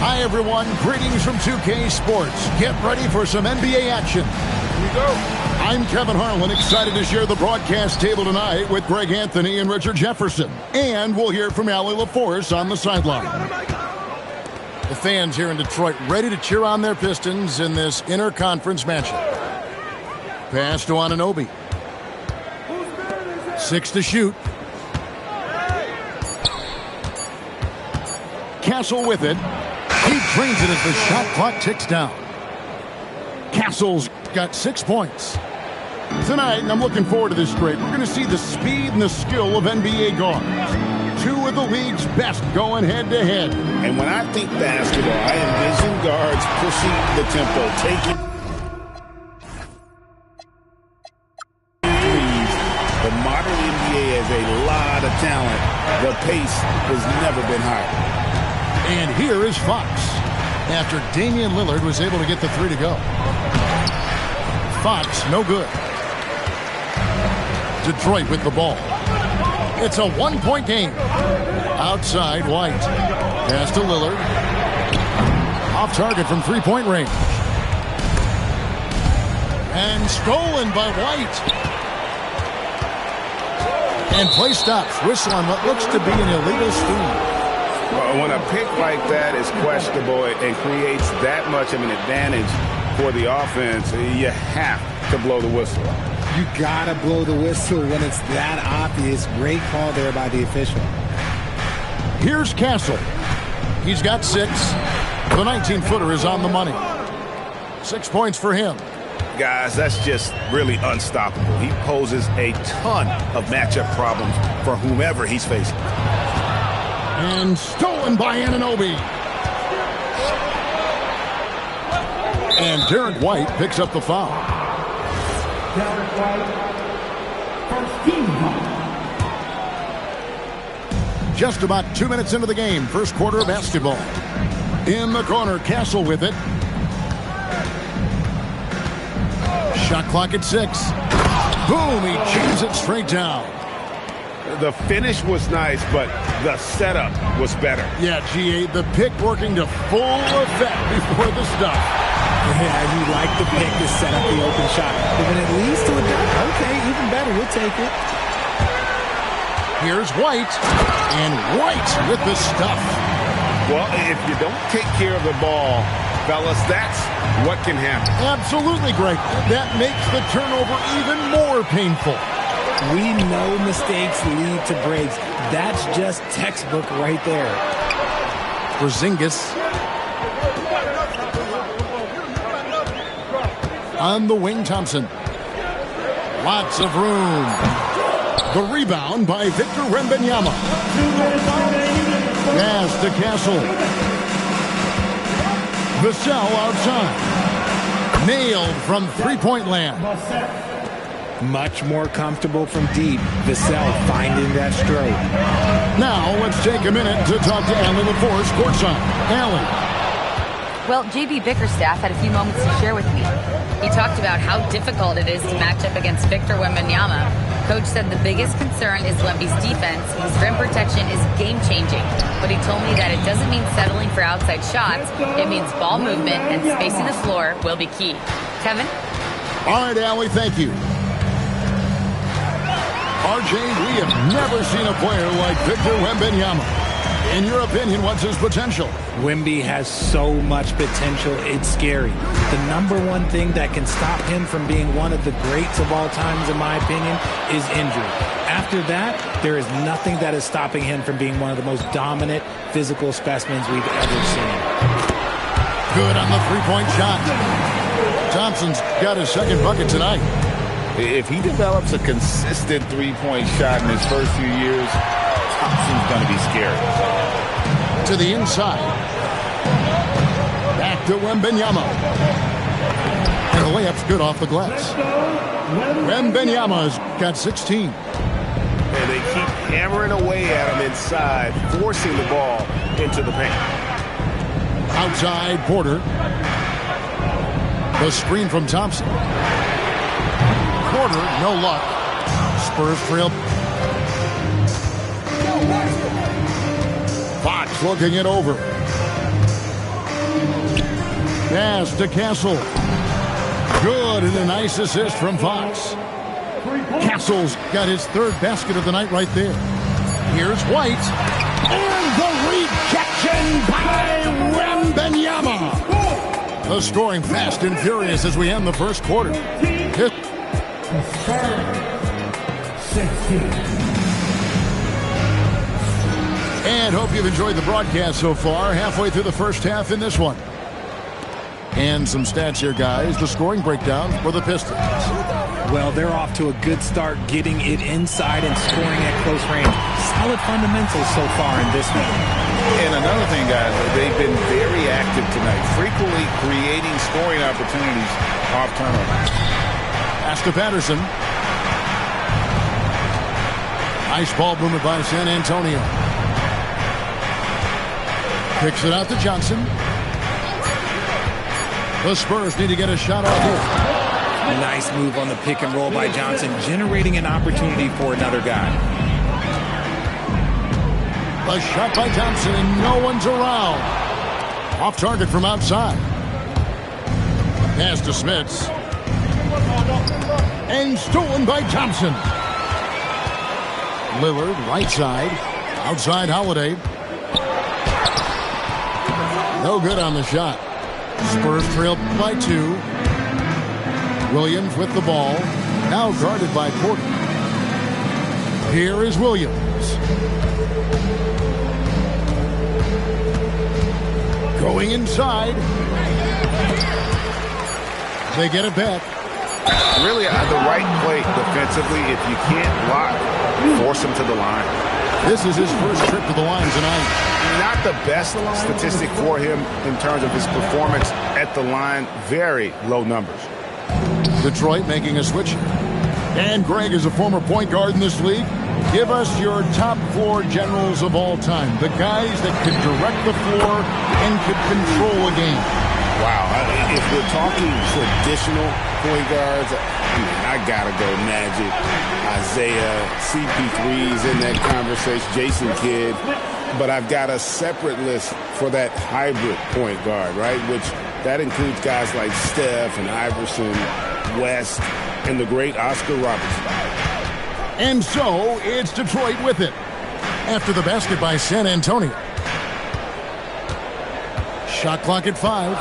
Hi, everyone. Greetings from 2K Sports. Get ready for some NBA action. Here we go. I'm Kevin Harlan, excited to share the broadcast table tonight with Greg Anthony and Richard Jefferson. And we'll hear from Allie LaForce on the sideline. The fans here in Detroit ready to cheer on their Pistons in this interconference matchup. Pass to Anunoby. 6 to shoot. Castle with it. He drains it as the shot clock ticks down. Castle's got 6 points. Tonight, and I'm looking forward to this straight, we're going to see the speed and the skill of NBA guards. 2 of the league's best going head-to-head. And when I think basketball, I envision guards pushing the tempo, taking threes. The modern NBA has a lot of talent. The pace has never been higher. And here is Fox, after Damian Lillard was able to get the 3 to go. Fox, no good. Detroit with the ball. It's a 1-point game. Outside, White. Pass to Lillard. Off target from 3-point range. And stolen by White. And play stops. Whistle on what looks to be an illegal steal. When a pick like that is questionable and creates that much of an advantage for the offense, you have to blow the whistle. You gotta blow the whistle when it's that obvious. Great call there by the official. Here's Castle. He's got 6. The 19-footer is on the money. 6 points for him. Guys, that's just really unstoppable. He poses a ton of matchup problems for whomever he's facing. And stolen by Anunoby. And Derek White picks up the foul. Derek White, first team foul. Just about 2 minutes into the game, first quarter of basketball. In the corner, Castle with it. Shot clock at 6. Boom, he jams it straight down. The finish was nice, but the setup was better. Yeah, GA, the pick working to full effect before the stuff. Yeah, you like the pick to set up the open shot. But when it leads to a dunk, okay, even better, we'll take it. Here's White, and White with the stuff. Well, if you don't take care of the ball, fellas, that's what can happen. Absolutely, Greg. That makes the turnover even more painful. We know mistakes lead to breaks. That's just textbook right there. Porzingis. On the wing, Thompson. Lots of room. The rebound by Victor Wembanyama. Pass to Castle. Vassell outside. Nailed from three-point land. Much more comfortable from deep. Vassell finding that stroke. Now let's take a minute to talk to Allie LaForce courtside. Allie. Well, JB Bickerstaff had a few moments to share with me. He talked about how difficult it is to match up against Victor Wembanyama. Coach said the biggest concern is Wemby's defense. His rim protection is game-changing. But he told me that it doesn't mean settling for outside shots. It means ball movement and spacing the floor will be key. Kevin? All right, Allie, thank you. RJ, we have never seen a player like Victor Wembanyama. In your opinion, what's his potential? Wemby has so much potential, it's scary. The number one thing that can stop him from being one of the greats of all times, in my opinion, is injury. After that, there is nothing that is stopping him from being one of the most dominant physical specimens we've ever seen. Good on the three-point shot. Thompson's got his second bucket tonight. If he develops a consistent three-point shot in his first few years, Thompson's going to be scary. To the inside. Back to Wembanyama. And the layup's good off the glass. Wembanyama's got 16. And they keep hammering away at him inside, forcing the ball into the paint. Outside, Porter. The screen from Thompson. Porter, no luck. Spurs trail. Fox looking it over. Pass to Castle. Good, and a nice assist from Fox. Castle's got his third basket of the night right there. Here's White. And the rejection by Wembanyama. The scoring fast and furious as we end the first quarter. And hope you've enjoyed the broadcast so far. Halfway through the first half in this one. And some stats here, guys. The scoring breakdown for the Pistons. Well, they're off to a good start getting it inside and scoring at close range. Solid fundamentals so far in this one. And another thing, guys, they've been very active tonight, frequently creating scoring opportunities off turnover. Pass to Patterson. Nice ball movement by San Antonio. Picks it out to Johnson. The Spurs need to get a shot off here. Nice move on the pick and roll by Johnson, generating an opportunity for another guy. A shot by Johnson, and no one's around. Off target from outside. Pass to Smits. And stolen by Thompson. Lillard, right side. Outside Holiday. No good on the shot. Spurs trailed by 2. Williams with the ball. Now guarded by Porter. Here is Williams. Going inside. They get it back. Really the right play defensively. If you can't block, force him to the line. This is his first trip to the line tonight. Not the best statistic for him in terms of his performance at the line. Very low numbers. Detroit making a switch. And Greg is a former point guard in this league. Give us your top 4 generals of all time. The guys that could direct the floor and could control a game. Wow. If we're talking traditional point guards, I gotta go Magic, Isaiah, CP3's in that conversation, Jason Kidd. But I've got a separate list for that hybrid point guard, right? Which that includes guys like Steph and Iverson, West, and the great Oscar Robertson. And so it's Detroit with it. After the basket by San Antonio. Shot clock at 5.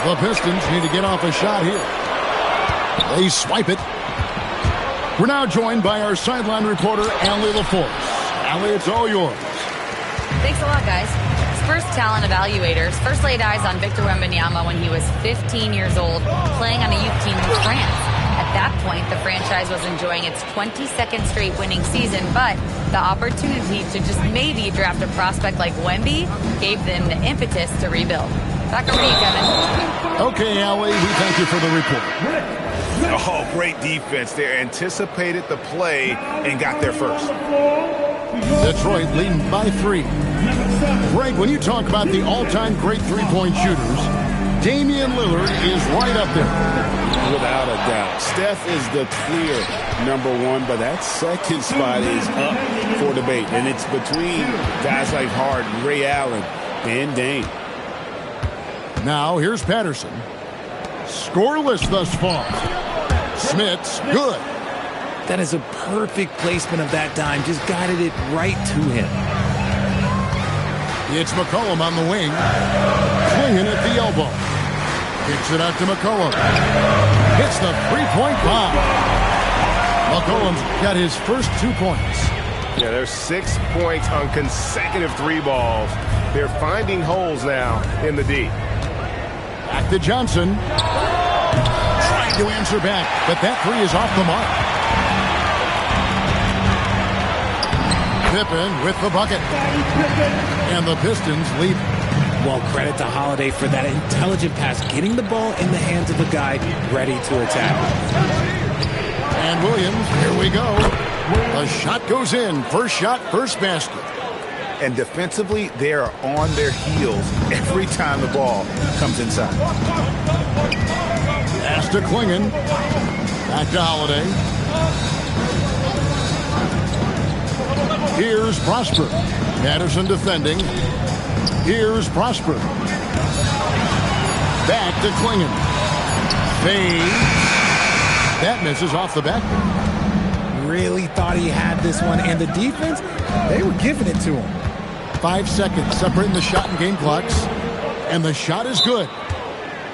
The Pistons need to get off a shot here. They swipe it. We're now joined by our sideline reporter, Allie LaForce. Allie, it's all yours. Thanks a lot, guys. Spurs talent evaluators first laid eyes on Victor Wembanyama when he was 15 years old, playing on a youth team in France. At that point, the franchise was enjoying its 22nd straight winning season, but the opportunity to just maybe draft a prospect like Wemby gave them the impetus to rebuild. Back over to you, Kevin. Okay, Allie, we thank you for the report. Oh, great defense there. Anticipated the play and got there first. Detroit leading by 3. Greg, when you talk about the all-time great three-point shooters, Damian Lillard is right up there. Without a doubt. Steph is the clear #1, but that second spot is up for debate. And it's between guys like Harden, Ray Allen, and Dame. Now, here's Patterson. Scoreless thus far. Smits, good. That is a perfect placement of that dime. Just guided it right to him. It's McCollum on the wing. Swinging at the elbow. Kicks it out to McCollum. Hits the three-point bomb. McCollum's got his first 2 points. Yeah, there's 6 points on consecutive 3 balls. They're finding holes now in the D. Back to Johnson. Trying to answer back, but that 3 is off the mark. Pippen with the bucket. And the Pistons lead. Well, credit to Holiday for that intelligent pass, getting the ball in the hands of a guy ready to attack. And Williams, here we go. The shot goes in. First shot, first basket. And defensively, they are on their heels every time the ball comes inside. Pass to Klingon. Back to Holiday. Here's Prosper. Patterson defending. Here's Prosper. Back to Klingon. Fade. That misses off the backboard. Really thought he had this one, and the defense, they were giving it to him. 5 seconds separating the shot and game clocks, and the shot is good.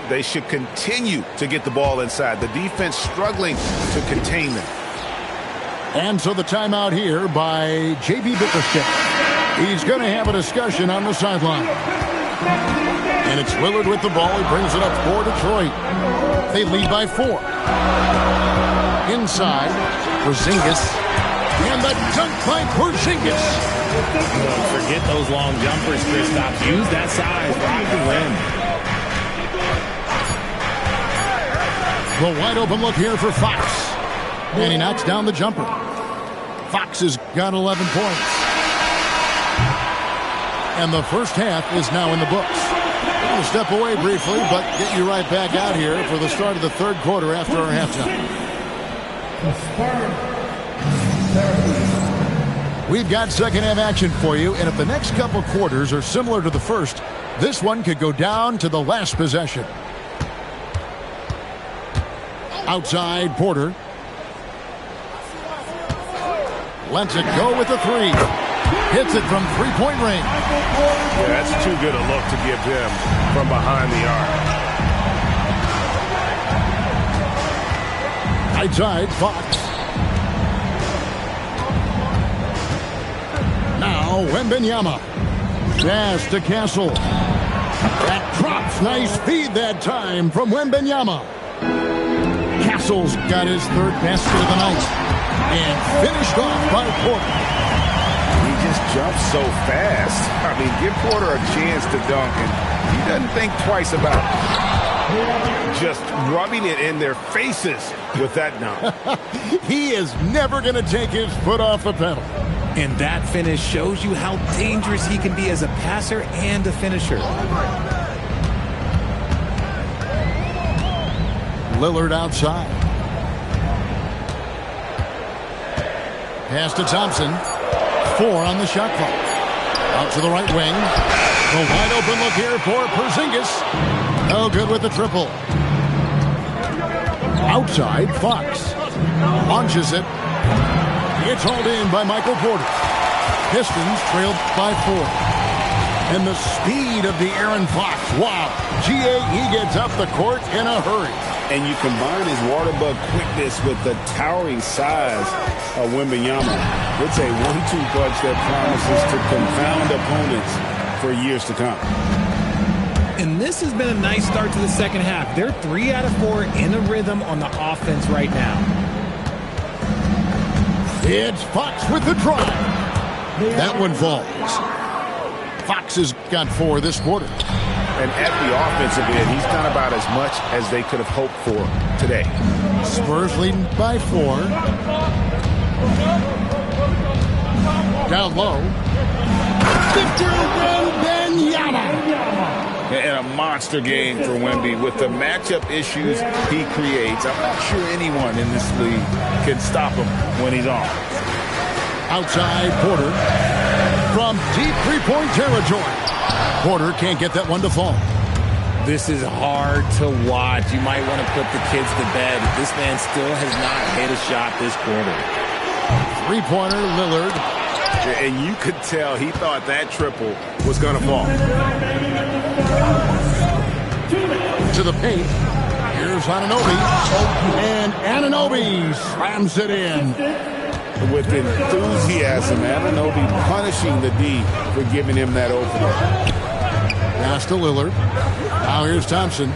They should continue to get the ball inside. The defense struggling to contain them. And so the timeout here by J.B. Bickerstaff. He's going to have a discussion on the sideline. And it's Lillard with the ball. He brings it up for Detroit. They lead by 4. Inside, Porzingis. And the dunk by Porzingis. Don't forget those long jumpers, Kristaps. Use that size. Rock the rim. The wide open look here for Fox. And he knocks down the jumper. Fox has got 11 points. And the first half is now in the books. We're going to step away briefly, but get you right back out here for the start of the third quarter after our halftime. We've got second half action for you, and if the next couple quarters are similar to the first, this one could go down to the last possession. Outside, Porter. Lets it go with the 3. Hits it from three-point range. Yeah, that's too good a look to give him from behind the arc. Outside, Fox. Now, Wembanyama. Pass to Castle. That drops. Nice feed that time from Wembanyama. Castle's got his third basket of the night. And finished off by Porter. He just jumps so fast. I mean, give Porter a chance to dunk, and he doesn't think twice about it. Just rubbing it in their faces with that dunk. He is never going to take his foot off the pedal. And that finish shows you how dangerous he can be as a passer and a finisher. Lillard outside. Pass to Thompson. 4 on the shot clock. Out to the right wing. The wide open look here for Porzingis. No good with the triple. Outside, Fox. Launches it. It's hauled in by Michael Porter. Pistons trailed by 4. And the speed of the Aaron Fox. Wow. He gets up the court in a hurry. And you combine his water bug quickness with the towering size of Wembanyama. It's a 1-2 punch that promises to confound opponents for years to come. And this has been a nice start to the second half. They're 3 out of 4 in a rhythm on the offense right now. It's Fox with the drive. That one falls. Fox has got 4 this quarter. And at the offensive end, he's done about as much as they could have hoped for today. Spurs leading by 4. Down low. Victor Wembanyama. And a monster game for Wemby. With the matchup issues he creates, I'm not sure anyone in this league can stop him when he's on. Outside, Porter. From deep three-point territory. Porter can't get that one to fall. This is hard to watch. You might want to put the kids to bed. This man still has not hit a shot this quarter. Three-pointer, Lillard. And you could tell he thought that triple was going to fall. To the paint. Here's Anunoby. And Anunoby slams it in. With enthusiasm, Anunoby punishing the D for giving him that opener. Pass to Lillard. Now here's Thompson.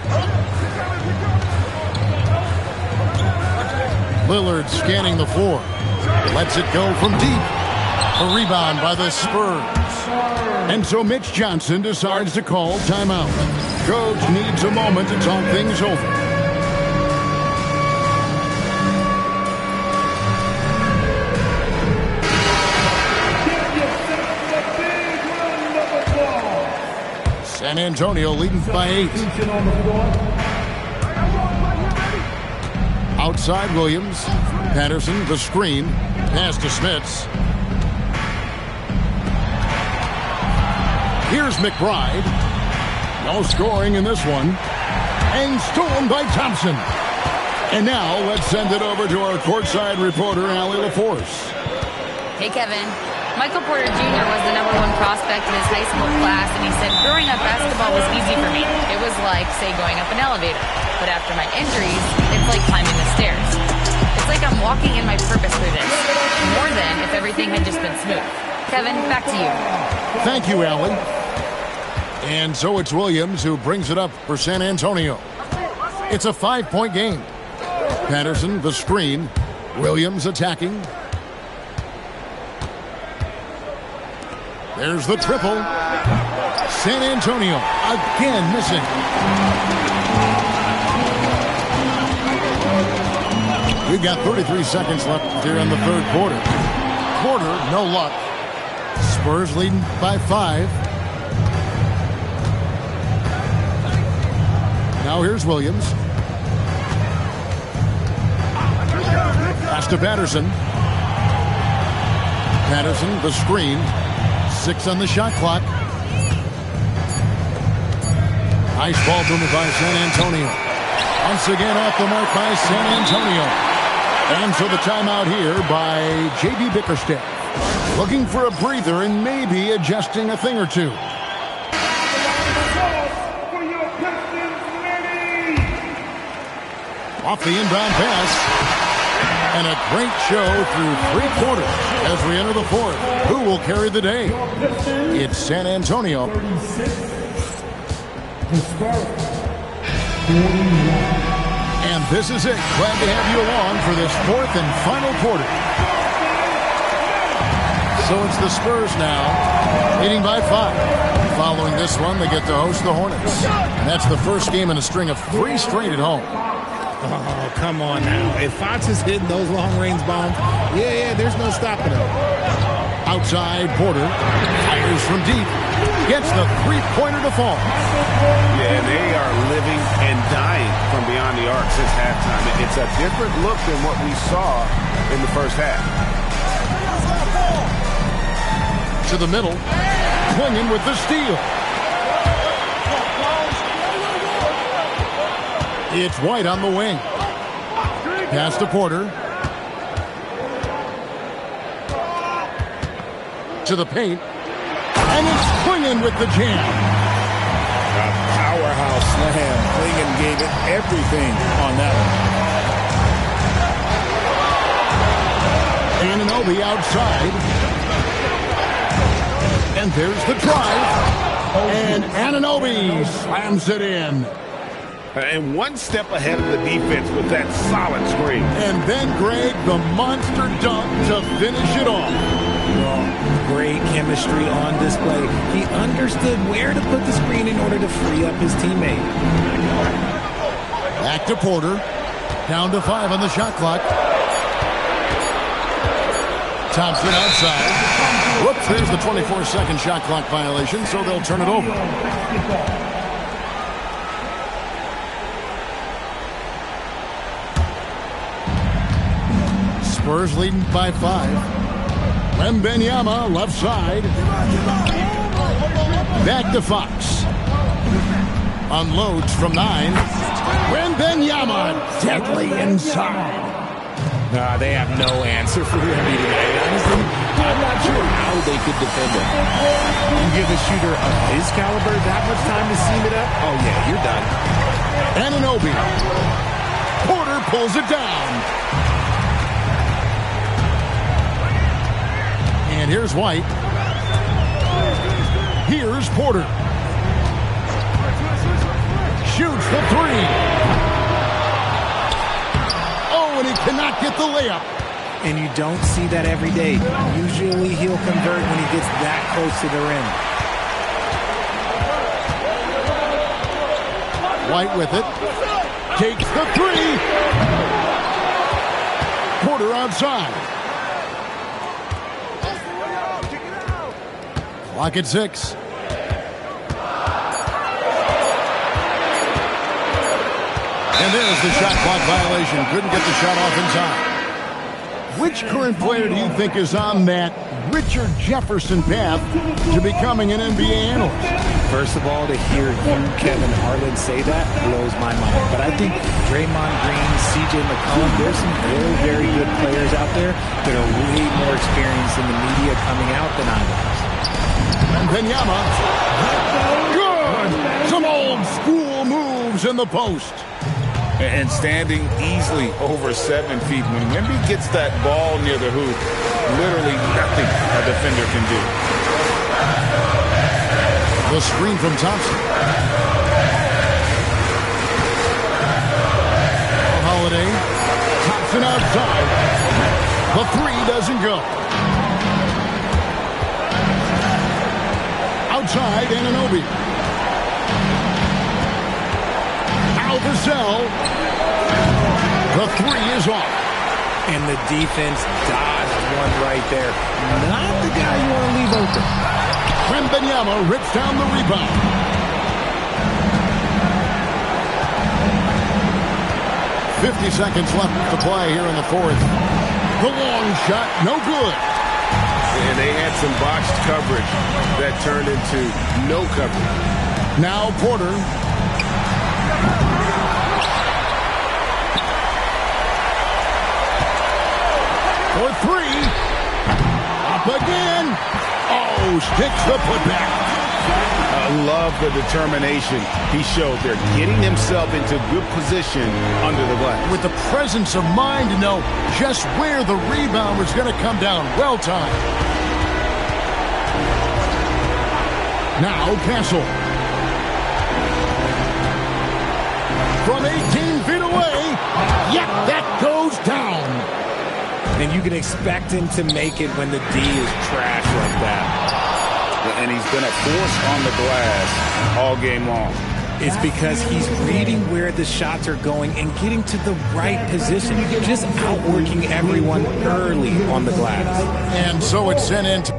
Lillard scanning the floor. Lets it go from deep. A rebound by the Spurs. And so Mitch Johnson decides to call timeout. Coach needs a moment to talk things over. San Antonio leading by 8. Outside Williams. Patterson, the screen. Pass to Smits. Here's McBride. No scoring in this one. And stolen by Thompson. And now let's send it over to our courtside reporter, Allie LaForce. Hey, Kevin. Michael Porter Jr. was the #1 prospect in his high school class, and he said, growing up, basketball was easy for me. It was like, say, going up an elevator. But after my injuries, it's like climbing the stairs. It's like I'm walking in my purpose through this. More than if everything had just been smooth. Kevin, back to you. Thank you, Allie. And so it's Williams who brings it up for San Antonio. It's a 5-point game. Patterson, the screen. Williams attacking. There's the triple. San Antonio again missing. We've got 33 seconds left here in the third quarter. Porter, no luck. Spurs leading by 5. Now here's Williams. Pass to Patterson. Patterson, the screen. 6 on the shot clock. Nice ball movement by San Antonio. Once again off the mark by San Antonio. And so the timeout here by J.B. Bickerstaff. Looking for a breather and maybe adjusting a thing or two. Off the inbound pass. And a great show through 3 quarters as we enter the fourth. Who will carry the day? It's San Antonio. And this is it. Glad to have you along for this fourth and final quarter. So it's the Spurs now, leading by 5. Following this one, they get to host the Hornets. And that's the first game in a string of 3 straight at home. Oh, come on now. If Fox is hitting those long-range bombs, yeah, there's no stopping him. Outside, Porter fires from deep. Gets the three-pointer to fall. Yeah, they are living and dying from beyond the arc since halftime. It's a different look than what we saw in the first half. To the middle. Swinging with the steal. It's White on the wing. Pass to Porter. To the paint. And it's Klingon with the jam. A powerhouse slam. Klingon gave it everything on that one. Anunoby outside. And there's the drive. And Anunoby slams it in. And one step ahead of the defense with that solid screen. And then, Greg, the monster dunk to finish it off. Well, great chemistry on display. He understood where to put the screen in order to free up his teammate. Back to Porter. Down to 5 on the shot clock. Thompson outside. Whoops, there's the 24-second shot clock violation, so they'll turn it over. Spurs leading by 5. Wembanyama left side. Back to Fox. Unloads from 9. Wembanyama deadly inside. They have no answer for him today. Honestly, I'm not sure how they could defend him. You give a shooter of his caliber that much time to seam it up? Oh, yeah, you're done. Anunoby. Porter pulls it down. And here's White. Here's Porter. Shoots the 3. Oh, and he cannot get the layup. And you don't see that every day. Usually he'll convert when he gets that close to the rim. White with it. Takes the 3. Porter outside. Clock at 6. And there's the shot clock violation. Couldn't get the shot off in time. Which current player do you think is on that Richard Jefferson path to becoming an NBA analyst? First of all, to hear you, Kevin Harlan, say that blows my mind. But I think Draymond Green, C.J. McCollum, there's some very, very good players out there that are way more experienced in the media coming out than I was. And Benyama, good! Some old school moves in the post. And standing easily over 7 feet. When Wemby gets that ball near the hoop, literally nothing a defender can do. The screen from Thompson. Holiday. Thompson outside. The three doesn't go. Outside, Anunoby. Alvazel. The three is off. And the defense dodged one right there. Not the guy you want to leave open. Wembanyama rips down the rebound. .50 left to play here in the fourth. The long shot, no good. And they had some botched coverage that turned into no coverage. Now Porter. For three. Up again. Oh, sticks the putback. I love the determination he showed there, getting himself into good position under the glass. With the presence of mind to know just where the rebound was going to come down. Well timed. Now Castle. From 18 feet away. Yep, that goes down. And you can expect him to make it when the D is trash like that. And he's been a force on the glass all game long. It's because he's reading where the shots are going and getting to the right position. Just outworking everyone early on the glass. And so it's sent into